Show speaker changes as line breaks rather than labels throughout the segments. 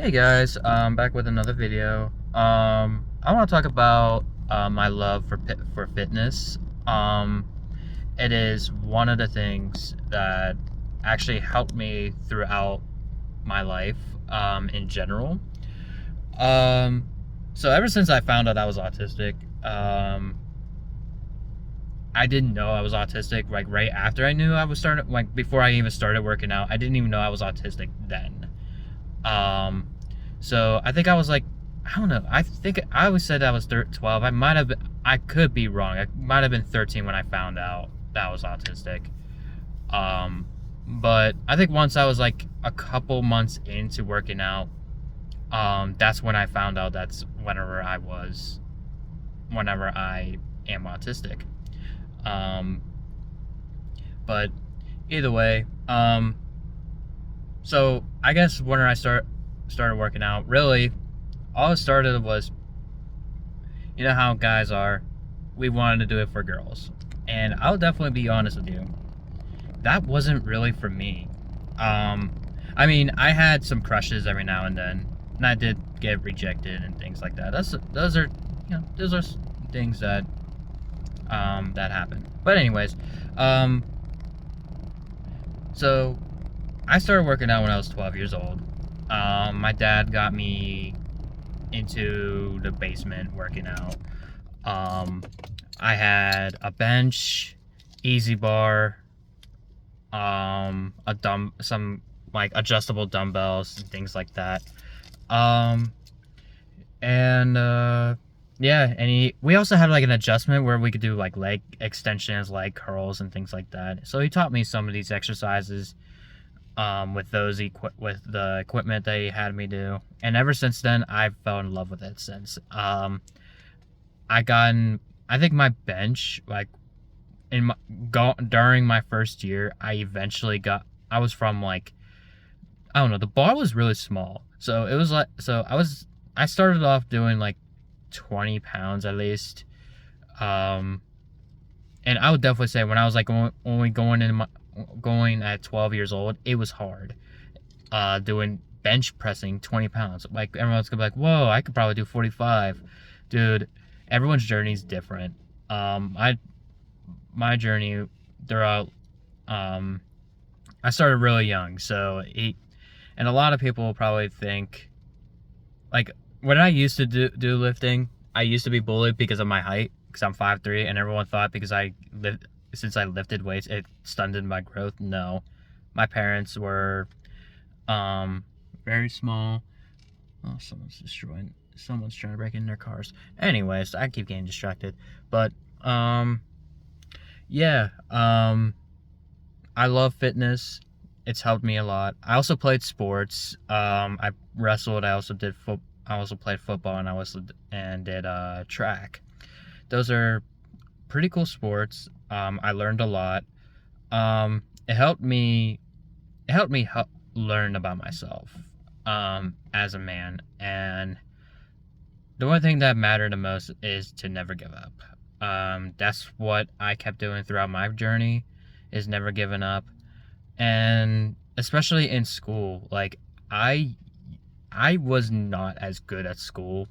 Hey guys, back with another video. I want to talk about my love for fitness. Um, it is one of the things that actually helped me throughout my life, in general. Um, so ever since I found out I was autistic, I didn't know I was autistic. Like right after I knew I was starting, like before I even started working out, I didn't even know I was autistic then. Um, so I think I was like, I don't know. I think I always said I was 12. I might have been, I could be wrong. I might have been 13 when I found out that I was autistic. Um, but I think once I was like a couple months into working out, that's when I found out that's whenever I am autistic. Um, but either way, so I guess when I started working out, really all it started was, you know how guys are, we wanted to do it for girls. And I'll definitely be honest with you, that wasn't really for me. Um, I mean, I had some crushes every now and then, and I did get rejected and things like that. Those are things that happen. But anyways, um, so I started working out when I was 12 years old. My dad got me into the basement working out. Um, I had a bench, easy bar, some like adjustable dumbbells and things like that. Um, and yeah, we also had like an adjustment where we could do like leg extensions, leg curls, and things like that. So he taught me some of these exercises with with the equipment that he had me do, and ever since then I fell in love with it since. I gotten I think my bench, like during my first year, I was from like, I don't know, the bar was really small, so it was like, I started off doing like 20 pounds at least. um and I would definitely say when I was like only going at 12 years old, it was hard doing bench pressing 20 pounds. Like everyone's gonna be like, whoa, I could probably do 45. Dude, everyone's journey is different. I My journey throughout, um I started really young, and a lot of people probably think, like, when I used to do lifting, I used to be bullied because of my height, because I'm 5'3", and everyone thought because since I lifted weights, it stunted my growth. No, my parents were um very small. Oh, someone's trying to break in their cars. Anyways, I keep getting distracted, but um yeah, I love fitness. It's helped me a lot. I also played sports. I wrestled. I also played football, and did track. Those are pretty cool sports. I learned a lot. Um, it helped me. It helped me learn about myself as a man, and the one thing that mattered the most is to never give up. That's what I kept doing throughout my journey, is never giving up. And especially in school, like, I I was not as good at school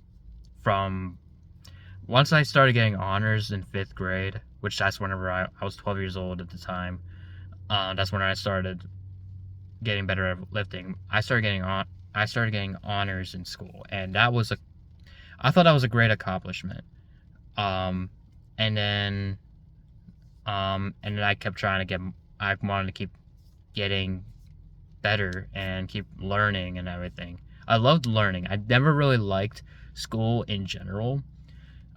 from once I started getting honors in 5th grade, which that's whenever I was 12 years old at the time. That's when I started getting better at lifting. I started getting honors in school, and I thought that was a great accomplishment. Um, and then I kept trying to I wanted to keep getting better and keep learning and everything. I loved learning. I never really liked school in general.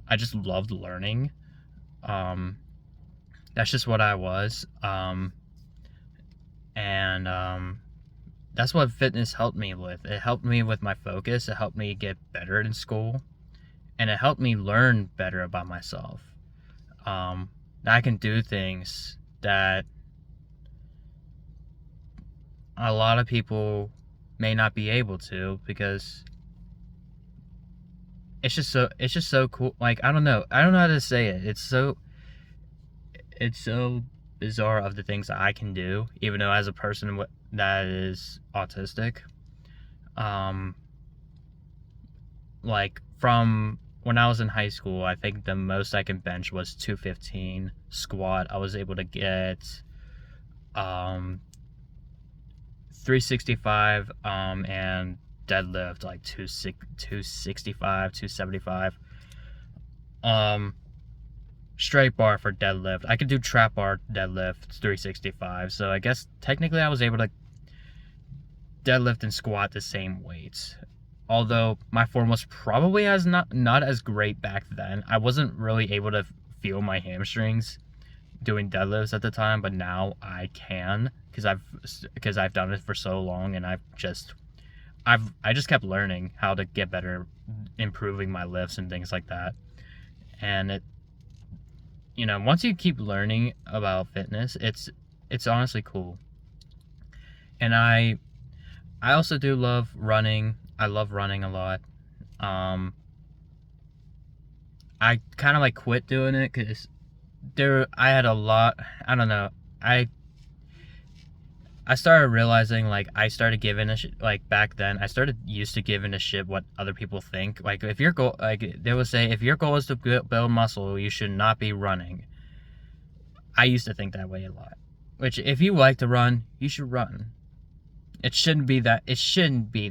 I just loved learning. Um, that's just what I was. And That's what fitness helped me with. It helped me with my focus. It helped me get better in school, and it helped me learn better about myself. Um, I can do things that a lot of people may not be able to, because it's just so cool. Like, I don't know how to say it. It's so bizarre of the things that I can do, even though as a person that is autistic. Um, like from when I was in high school, I think the most I can bench was 215. Squat, I was able to get 365, and deadlift like 265, 275. Straight bar for deadlift. I could do trap bar deadlift 365. So I guess technically I was able to deadlift and squat the same weights. Although my form was probably not as great back then. I wasn't really able to feel my hamstrings doing deadlifts at the time, but now I can because I've done it for so long, and I just kept learning how to get better, improving my lifts and things like that. And once you keep learning about fitness, it's honestly cool. And I also do love running. I love running a lot. I kind of like quit doing it because I had a lot. I don't know. I started realizing, like, I started giving a shit, like, back then, I started used to giving a shit what other people think. Like, if your goal, like, they would say, if your goal is to build muscle, you should not be running. I used to think that way a lot. Which, if you like to run, you should run. It shouldn't be that. It shouldn't be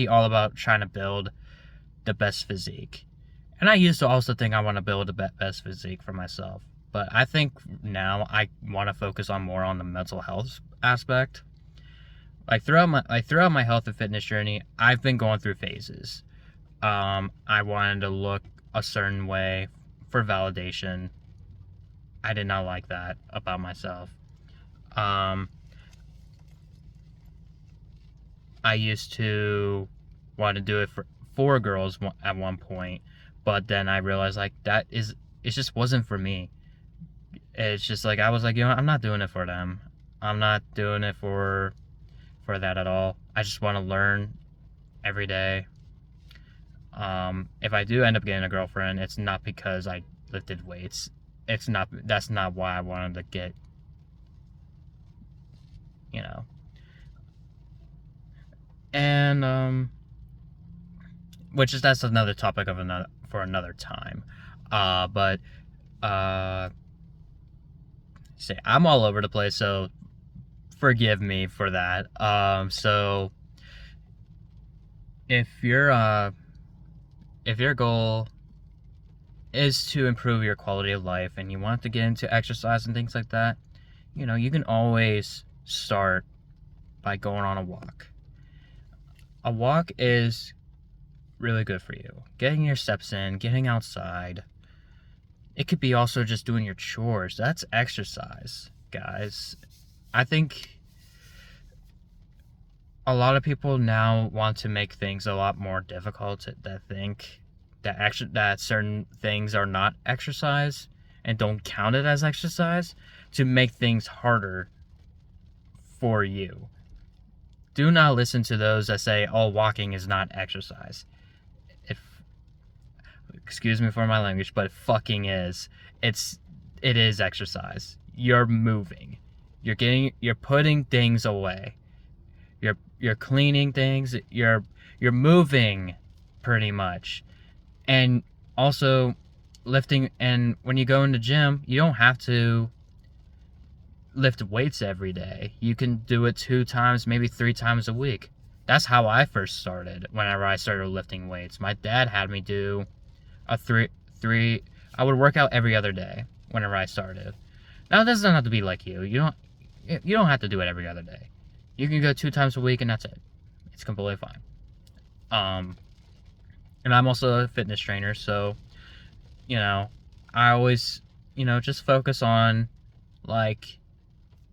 all about trying to build the best physique. And I used to also think I want to build the best physique for myself. But I think now I want to focus more on the mental health aspect. Like throughout my health and fitness journey, I've been going through phases. I wanted to look a certain way for validation. I did not like that about myself. I used to want to do it for girls at one point, but then I realized, like, it just wasn't for me. It's just like I was like, I'm not doing it for them. I'm not doing it for that at all. I just want to learn every day. If I do end up getting a girlfriend, it's not because I lifted weights. That's not why I wanted to get, and that's another topic for another time. But say I'm all over the place, so forgive me for that. So if your goal is to improve your quality of life and you want to get into exercise and things like that, you can always start by going on a walk. A walk is really good for you. Getting your steps in, getting outside. It could be also just doing your chores. That's exercise, guys. I think a lot of people now want to make things a lot more difficult, that think that certain things are not exercise and don't count it as exercise, to make things harder for you. Do not listen to those that say, oh, walking is not exercise. Excuse me for my language, but it fucking is. It is exercise. You're moving. You're putting things away. You're cleaning things. You're moving, pretty much. And also lifting. And when you go in the gym, you don't have to lift weights every day. You can do it 2 times, maybe 3 times a week. That's how I first started. Whenever I started lifting weights, my dad had me do a three. I would work out every other day whenever I started. Now, it doesn't have to be like you. You don't have to do it every other day. You can go 2 times a week and that's it. It's completely fine. And I'm also a fitness trainer, so I always just focus on, like,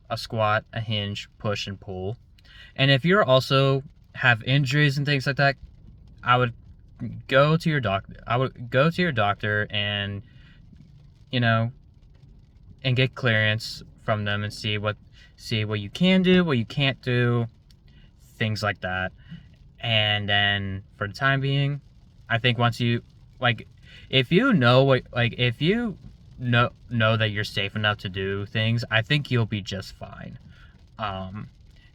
a squat, a hinge, push, and pull. And if you're also have injuries and things like that, I would go to your doctor and and get clearance from them and see what you can do, what you can't do, things like that. And then for the time being, I think once you, like, if you know that you're safe enough to do things, I think you'll be just fine. And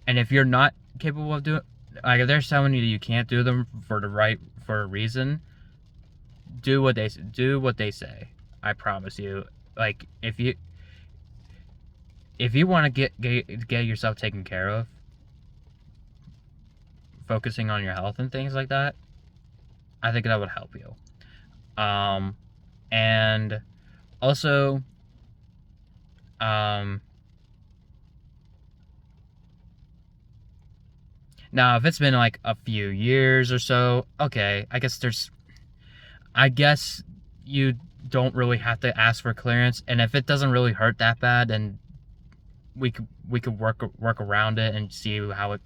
if you're not capable of Like, if they're telling you that you can't do them for a reason, do what they say. I promise you. Like, if you want to get yourself taken care of, focusing on your health and things like that, I think that would help you. And also, now if it's been like a few years or so, okay, I guess you don't really have to ask for clearance, and if it doesn't really hurt that bad, then we could work around it and see how it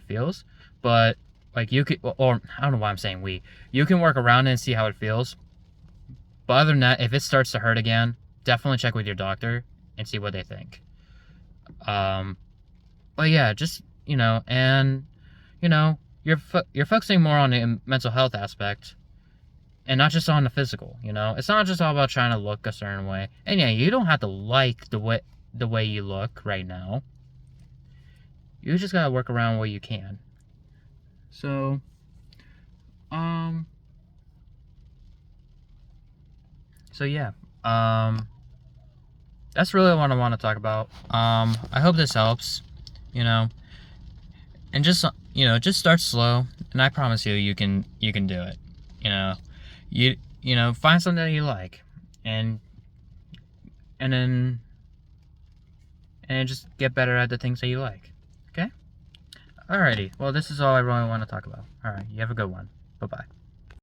feels. But like, you could, or I don't know why I'm saying we. You can work around it and see how it feels. But other than that, if it starts to hurt again, definitely check with your doctor and see what they think. But yeah, just, and you're focusing more on the mental health aspect and not just on the physical. It's not just all about trying to look a certain way. And yeah, you don't have to like the way you look right now. You just gotta work around what you can. So, yeah, that's really what I want to talk about. I hope this helps, and just start slow, and I promise you can do it. Find something that you like, and then just get better at the things that you like. Okay? Alrighty. Well, this is all I really want to talk about. Alright, you have a good one. Bye-bye.